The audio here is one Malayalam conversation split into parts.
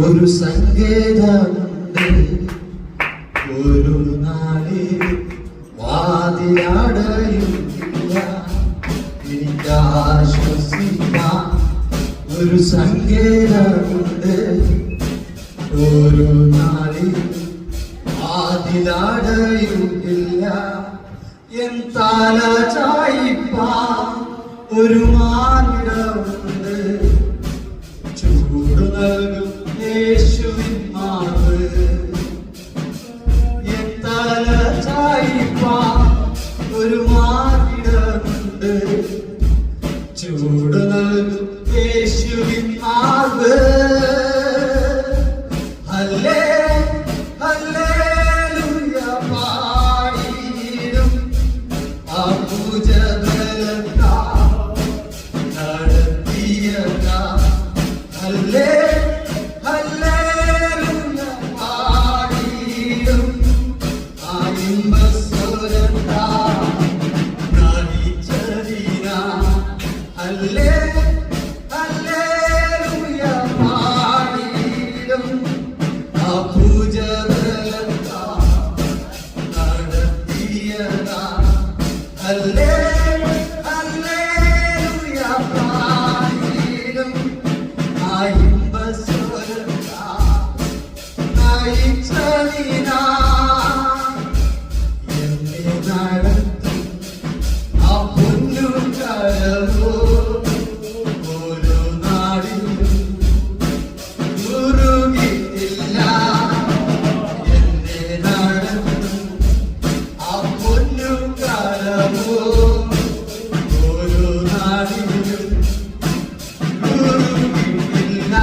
ഒരു സങ്കേതമുണ്ട്, ഒരു നാളിൽ വാതിലടയുന്നില്ല. എനിക്ക് ആശ്വസിക്കാൻ ഒരു സങ്കേതമുണ്ട്, ഒരു നാളിൽ വാതിലടയുന്നില്ല. എൻ തല ചായിപ്പാൻ ഒരു മാർഗമുണ്ട്, ചൂട് നൽകും യേശുവിൻ മാർഗ്. എൻ തല ചായിപ്പാൻ ഒരു മാർഗമുണ്ട്, ചൂട് നൽകും യേശുവിൻ മാർഗ്. ഹല്ലേ ഹല്ലേലൂയ പാടിയിടും അബൂജബലത്താ നടത്തിയതാ. ഹല്ലേ ഹല്ലേലൂയ പാടിയിടും ആയിമ്പസ്വരത്താ നടിച്ചതിനാ. ഹല്ലേ ഹല്ലേലൂയ പാടിയിടും അബൂജബലത്താ നടത്തിയതാ. ഹല്ലേ ഹല്ലേലൂയ പാടിയിടും ആയിമ്പസ്വരത്താ നയിച്ചതിനാ. എന്നെ നടത്തും ആ പൊന്നു കരവോ ഓരോ നാടിലും ഉരുകിട്ടില്ല. എന്നെ നടത്തും ആ പൊന്നു കരവോ ഓരോ നാടിലും ഉരുകിട്ടില്ല.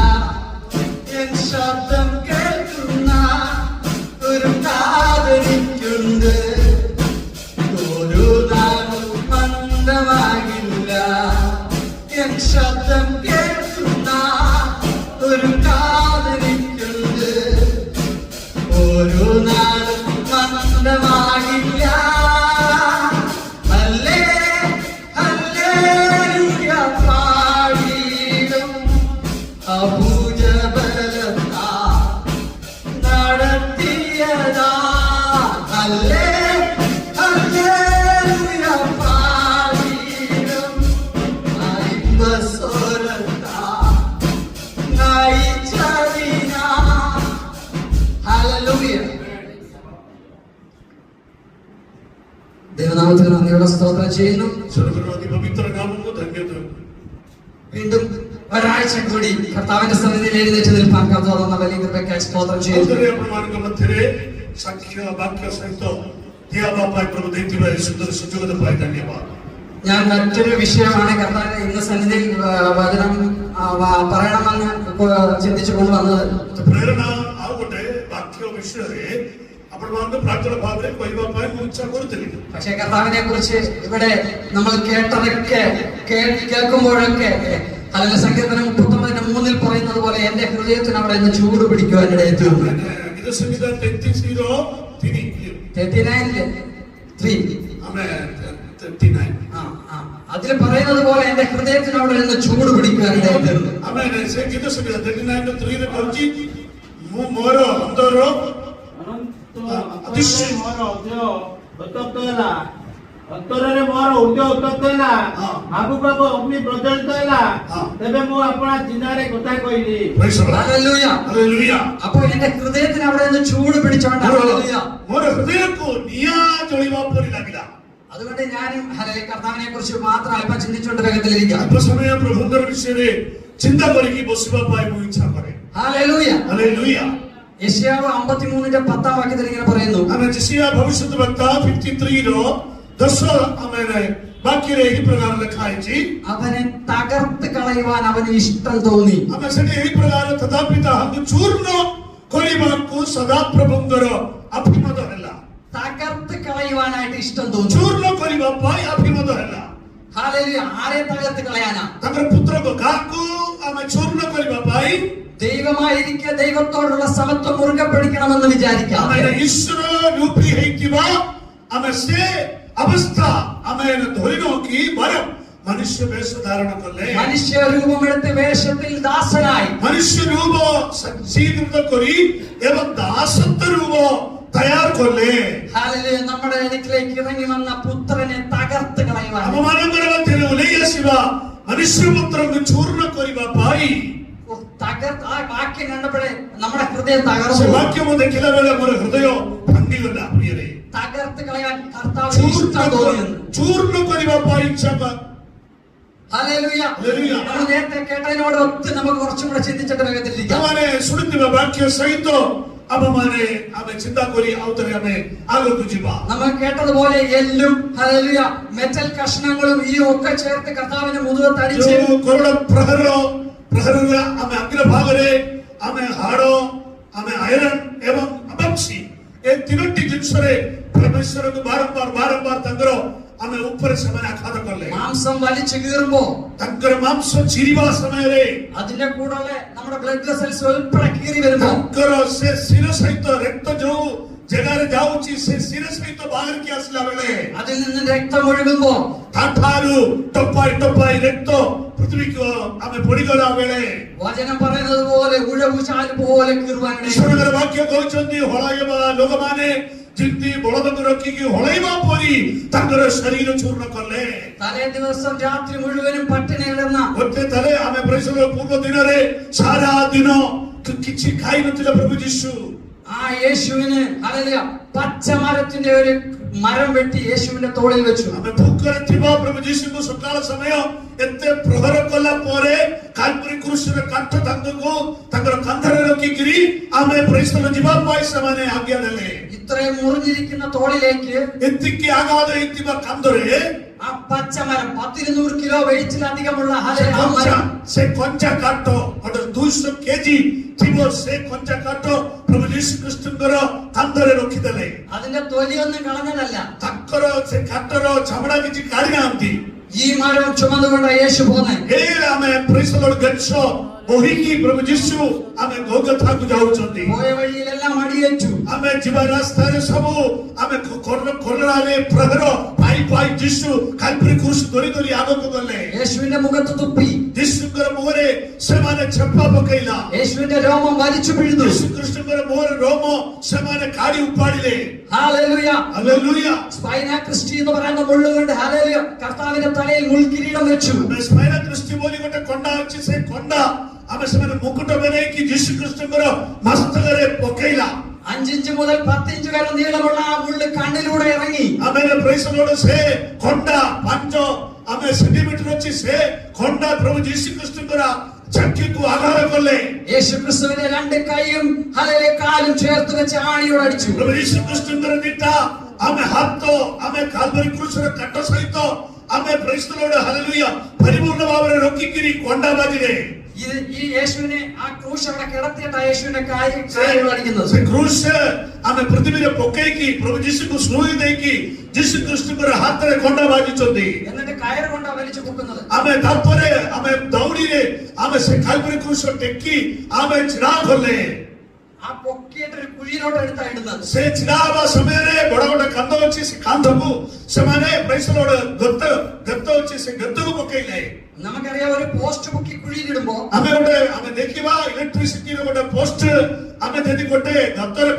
എൻ ശബ്ദം കേൾക്കുന്ന ഒരു കാതലിക്കുണ്ട്, ഒരു നാളും മന്ദമാകില്ല. എൻ ശബ്ദം കേൾക്കുന്ന ഒരു കാതലിക്കുണ്ട്, ഒരു നാളും മന്ദമാകില്ല. ഹല്ലേ ഹല്ലേലൂയ പാടിയിടും അബൂജബലത്താ നടത്തിയതാ. ഹല്ലേ ഹല്ലേലൂയ പാടിയിടും ആയിമ്പസ്വരത്താ നയിച്ചതിനാ. ഹല്ലേലൂയ. ദൈവനാമത്തിന് നന്ദിയോടെ സ്തോത്രം ചെയ്യുന്നു. വീണ്ടും ഒരാഴ്ച കൂടി കർത്താവിന്റെ സന്നിധിയിൽ എഴുന്നേറ്റ് നിൽപ്പാൻ കർത്താവ് വലിയ കൃപയ്ക്കായി സ്തോത്രം ചെയ്യുന്നു. ഞാൻ മറ്റൊരു വിഷയമാണ് കർത്താവിന്റെ ഇന്ന് സന്നിധിയിൽ വചനം പറയണമെന്ന് ചിന്തിച്ചു കൊണ്ടുവന്നത്. പ്രേരണ ആവട്ടെ വാക്യ വിഷയത്തെ പക്ഷെ കർത്താവിനെ കുറിച്ച് ഇവിടെ നമ്മൾ കേട്ടതൊക്കെ കേൾക്കുമ്പോഴൊക്കെ അതിന്റെ സങ്കീർത്തനം 39:3 പറയുന്നത് പോലെ എന്റെ ഹൃദയത്തിന് അവിടെ നിന്ന് ചൂട് പിടിക്കുവാനിടയിൽ തീർന്നു. അതിൽ പറയുന്നത് പോലെ എന്റെ ഹൃദയത്തിന് അവിടെ നിന്ന് ചൂട് പിടിക്കുവാനിടയിൽ തീർന്നു. ଅନ୍ତରରେ ମୋର ଉଦ୍ୟ ଉତ୍ତପ୍ତ ହେଲା, ଆଗକୁ ଅଗ୍ନି ପ୍ରଜ୍ୱଳିତ ହେଲା, ତେବେ ମୁଁ ଆପଣଙ୍କ ଚିନ୍ତାରେ କଥା କହିଲି. ഹല്ലേലൂയ. അപ്പോൾ എന്റെ ഹൃദയത്തിന് അവിടെ നിന്ന് ചൂട് പിടിച്ചോണ്ട് ମୋର ହୃଦୟକୁ ନିଆଁ ଜଳିବା ପରି ଲାଗିଲା. അതുകൊണ്ട് ഞാനും കർത്താവിനെ കുറിച്ച് മാത്രം അല്പം ചിന്തിച്ചുകൊണ്ട് വേഗത്തിലിരിക്കാം. ଅଳ୍ପ ସମୟ ପ୍ରଭୁଙ୍କର ବିଷୟରେ ଚିନ୍ତା କରିକି ବସିବା ପାଇଁ ମୁଁ ଇଚ୍ଛା କରେ. ഹല്ലേലൂയ. ഹല്ലേലൂയ. യെശയ്യാവ് 53:10 ഇങ്ങനെ പറയുന്നു. ଆମେ യെശയ്യാ ଭବିଷ୍ୟତ ବକ୍ତା 53 ର 10 ଆମେ ବାକ୍ୟରେ ଏହି ପ୍ରକାର ଲେଖା ହେଇଛି. അവനെ തകർത്ത് കളയുവാൻ അവന് ഇഷ്ടം തോന്നി. ଆମେ ସେଠି ଏହି ପ୍ରକାର ତଥାପି ତାହାକୁ ଚୂର୍ଣ୍ଣ କରିବାକୁ ସଦାପ୍ରଭୁଙ୍କର ଅଭିମତ ହେଲା. തകർത്ത് കളയുവാനായിട്ട് ഇഷ്ടം തോന്നി. ଚୂର୍ଣ୍ଣ କରିବା ପାଇଁ ଅଭିମତ ହେଲା. ഹല്ലേലൂയ. ആരെ തകർത്ത് കളയാനാ? ତାଙ୍କର ପୁତ୍ରକୁ କାହାକୁ ଆମେ ଚୂର୍ଣ୍ଣ କରିବା ପାଇଁ ദൈവമായിരിക്കെ ദൈവത്തോടുള്ള സമത്വം മുറുകെ പിടിക്കണമെന്ന് വിചാരിക്കാം. ഈശ്വര രൂപി ହେଇଥିବା ଆମେ ସେ ଅବସ୍ଥା ଆମେ ଧରି നോക്കി വരം മനുഷ്യ വേഷ ധാരണ കല്ലേ മനുഷ്യ രൂപമെടുത്ത് വേഷത്തിൽ ദാസനായി മനുഷ്യ രൂപ ଶୀଘ୍ର କରି ଏବଂ ଦାସତ୍ୱ ରୂପ ତୟାର କଲେ। ഹല്ലേലൂയ. നമ്മുടെ അടുക്കിലേക്ക് ഇറങ്ങി വന്ന പുത്രനെ തകർത്ത് കളയുവാൻ, ଆମମାନଙ୍କର ମଧ୍ୟରେ ଓହ୍ଲେଇ ଆସିବା ମନୁଷ୍ୟ ପୁତ୍ରଙ୍କୁ ଚୂର୍ଣ୍ଣ କରିବା ପାଇଁ। തകർത്ത് ആ വാക്യം കണ്ടപ്പോഴേ നമ്മുടെ ഹൃദയം ସେ തകർന്നു. ବାକ୍ୟ ମୁଁ ଦେଖିଲା ବେଳେ ମୋର ହୃଦୟ ଭାଙ୍ଗିଗଲା। ପ୍ରିୟରେ തകർത്ത് കളയാൻ കർത്താവിന് ഇഷ്ടം തോന്നിയെന്ന്. ଚୂର୍ଣ୍ଣ କରିବା ପାଇଁ ଇଚ୍ଛା କର। ഹല്ലേലൂയ. ഹല്ലേലൂയ. നമ്മൾ നേരത്തെ കേട്ടതിനോട് ഒത്ത് നമുക്ക് കുറച്ചും കൂടെ ചിന്തിച്ചിട്ട് വേഗത്തിലിരിക്കാം. ଆମମାନେ ଶୁଣିଥିବା ବାକ୍ୟ ସହିତ ଆମେ ଚିନ୍ତା କରି ଆଉ ଥରେ ଆମେ ଆଗକୁ ଯିବା। നമ്മൾ കേട്ടതുപോലെ എല്ലും ഹല്ലേലൂയ മെറ്റൽ കഷ്ണങ്ങളും ഈ ഒക്കെ ചേർത്ത് കർത്താവിന്റെ മുതുകത്ത് അടിച്ച് କୋରଡ ପ୍ରହରରେ ଆମେ ଅଗ୍ରଭାଗରେ ଆମେ ହାଡ଼, ଆମେ ଆଇରନ୍ ଏବଂ ଅବକ୍ଷୀ ଏ ତିନୋଟି ଜିନିଷରେ ପରମେଶ୍ୱରଙ୍କୁ ବାରମ୍ବାର ତାଙ୍କର ଆମେ ଉପରେ ସେମାନେ ଆଘାତ କଲେ। മാംസം വലിച്ചു കീറുമ്പോ ତାଙ୍କର ମାଂସ ଚିରିବା ସମୟରେ അതിന്റെ കൂടെ നമ്മുടെ ബ്ലഡ് വെസൽസ് ഉൾപ്പെടെ കീറി വരുമ്പോ ତାଙ୍କର ସେ ଶିର ସହିତ ରକ୍ତ ଯୋଉ ଜାଗାରେ ଯାଉଛି ସେ ଶିର ସହିତ ବାହାରିକି ଆସିଲା ବେଳେ അതിൽ നിന്ന് രക്തം ഒഴുകുമ്പോ ତାଠାରୁ ଟପାଇ ରକ୍ତ ପୃଥିବୀକୁ ଆମେ ପଡିଗଲା ବେଳେ വചനം പറയുന്നത് പോലെ ഉഴവുചാല് പോലെ കീറുവാനിടയായി. ଈଶ୍ୱରଙ୍କର ବାକ୍ୟ କହୁଛନ୍ତି ହଳାଇବା ଲୋକମାନେ ଯେମିତି ବଳଦକୁ ରଖିକି ହଳେଇବା ପରି ତାଙ୍କର ଶରୀର ଚୂର୍ଣ୍ଣ କଲେ। തലേ ദിവസം രാത്രി മുഴുവനും പട്ടിണി കിടന്ന ଗୋଟେ ଥରେ ଆମେ ପୂର୍ବ ଦିନରେ ସାରା ଦିନ କିଛି ଖାଇ ନଥିଲେ ପ୍ରଭୁ ଯୀଶୁ। ആ യേശുവിന് ഹല്ലേലൂയ പച്ച മരത്തിന്റെ ഒരു മരം വെട്ടി യേശുവിന്റെ തോളിൽ വെച്ചു. ଆମେ ଭୋକରେ ଥିବା ପ୍ରଭୁ ଯୀଶୁଙ୍କୁ ସକାଳ ସମୟ ଏତେ ପ୍ରହର କଲା ପରେ କାଲବରୀ କ୍ରୁଶର କାଠ ତାଙ୍କର କାନ୍ଧରେ ରଖିକିରି ଆମେ ପ୍ରେଷଣ ଯିବା ପାଇଁ ସେମାନେ ଆଜ୍ଞା ଦେଲେ। ഇത്രയും മുറിഞ്ഞിരിക്കുന്ന തോളിലേക്ക് ଏତିକି ଆଘାତ ହେଇଥିବା କାନ୍ଧରେ ആ പച്ചമരം 1,200 കിലോ വെയിറ്റിലധികമുള്ള ഹല്ലേലൂയ ആ മരം, ସେ କଞ୍ଚା କାଠ 200 କେଜି ଥିବ ସେ କଞ୍ଚା କାଠ ପ୍ରଭୁ ଯୀଶୁ ଖ୍ରୀଷ୍ଟଙ୍କର କାନ୍ଧରେ ରଖିଦେଲେ। അതിന്റെ തൊലിയൊന്നും കളഞ്ഞതല്ല. ତାଙ୍କର ସେ କାଠର ଚମଡ଼ା କିଛି କାଢି ନାହାନ୍ତି। ഈ മരം ചുമന്നുകൊണ്ട് യേശു പോന്നെ. ଆମେ ପ୍ରେଷଣ ଗଛ ବୋହିକି ପ୍ରଭୁ ଯୀଶୁ ଆମେ ଗୋଲଗଥାକୁ ଯାଉଛନ୍ତି। പോയ വഴിയിലെല്ലാം അടിയേറ്റു. ଆମେ ଯିବା ରାସ୍ତାରେ ସବୁ ଆମେ କରୋନାରେ ପ୍ରହର ପାଇ ଯୀଶୁ କାଲବରୀ କ୍ରୁଶ ଧରି ଆଗକୁ ଗଲେ। യേശുവിന്റെ മുഖത്ത് തുപ്പി. ଯୀଶୁଙ୍କର ମୁହଁରେ ସେମାନେ ଛେପା ପକେଇଲା। യേശുവിന്റെ രോമം വലിച്ചു പിഴുതു. ଯୀଶୁ ଖ୍ରୀଷ୍ଟଙ୍କର ମୁହଁରେ ରୋମ ସେମାନେ କାଢି ଉପାଡ଼ିଲେ। ഹല്ലേലൂയ. ହାଲେଲୁୟା। സ്പൈനാ ക്രിസ്റ്റി എന്ന് പറയുന്ന മുള്ളുകൊണ്ട് ഹല്ലേലൂയ കർത്താവിന്റെ തലയിൽ മുൾക്കിരീടം വെച്ചു. ସ୍ପାଇନା କ୍ରିଷ୍ଟି ବୋଲି ଗୋଟେ କଣ୍ଡା ଅଛି, ସେ କଣ୍ଡା ଆମେ ସେମାନେ ମୁକୁଟ ବନେଇକି ଯୀଶୁ ଖ୍ରୀଷ୍ଟଙ୍କର ମସ୍ତକରେ ପକେଇଲା। 5 ഇഞ്ച് മുതൽ 10 ഇഞ്ച് വരെ നീളമുള്ള ആ മുള്ള് കണ്ണിലൂടെ ഇറങ്ങി. ଆମେ ପ୍ରେଷଣର ସେ କଣ୍ଡା 5 ସେଣ୍ଟିମିଟର ଅଛି, ସେ କଣ୍ଡା ପ୍ରଭୁ ଯୀଶୁ ଖ୍ରୀଷ୍ଟଙ୍କର ചക്കിക്കു ആഘാതം കൊല്ലേ। യേശു ക്രിസ്തുവിന്റെ രണ്ട് കൈയും ഹല്ലേലൂയ കാലും ചേർത്ത് വെച്ച് ആണിയോട് അടിച്ചു. ପ୍ରଭୁ ଯୀଶୁ ଖ୍ରୀଷ୍ଟଙ୍କର ଦିଟା ଆମେ ହାତ ଆମେ କାଲବରୀ କ୍ରୁଶର କାଠ ସହିତ ଆମେ ପ୍ରେଷଣର ହାଲେଲୁୟା ପରିପୂର୍ଣ୍ଣ ଭାବରେ ରଖିକିରି କଣ୍ଡା ବାଜିଲେ। ഈ യേശുവിനെ ആ ക്രൂശ് അവിടെ കിടത്തിയിട്ട് ആ യേശുവിന്റെ കായോട് അടിക്കുന്നത്। ସେ କ୍ରୁଶ ଆମେ ପୃଥିବୀରେ ପକେଇକି ପ୍ରଭୁ ଯୀଶୁକୁ ଶୁଣେଇ ଦେଇକି ଯୀଶୁ ଖ୍ରୀଷ୍ଟଙ୍କର ହାତରେ କଣ୍ଡା ବାଜିଛନ୍ତି। എന്നിട്ട് കയറ് കൊണ്ടാ വലിച്ചു പൊക്കുന്നത്। ଆମେ ତାପରେ ଆମେ ଦୌଡ଼ିରେ ଆମେ ସେ କାଲବରୀ କ୍ରୁଶ ଟେକି ଆମେ ଛିଡ଼ା କଲେ। ആ പൊക്കിയിട്ട് ഒരു കുഴിയിലോട്ട് എടുത്താ ഇടുന്നത്। ସେ ଛିଡ଼ା ହେବା ସମୟରେ ବଡ ବଡ କାନ୍ଧ ଅଛି, ସେ କାନ୍ଧକୁ ସେମାନେ ପ୍ରେଷଣର ଗତ ଅଛି, ସେ ଗତକୁ ପକେଇଲେ। നമുക്കറിയാം ഒരു പോസ്റ്റ് പൊക്കി കുഴിയിലിടുമ്പോ ଆମେ ଦେଖିବା ଇଲେକ୍ଟ୍ରିସିଟିର ଗୋଟେ ପୋଷ୍ଟ ଆମେ ଯଦି ଗୋଟେ ଗତରେ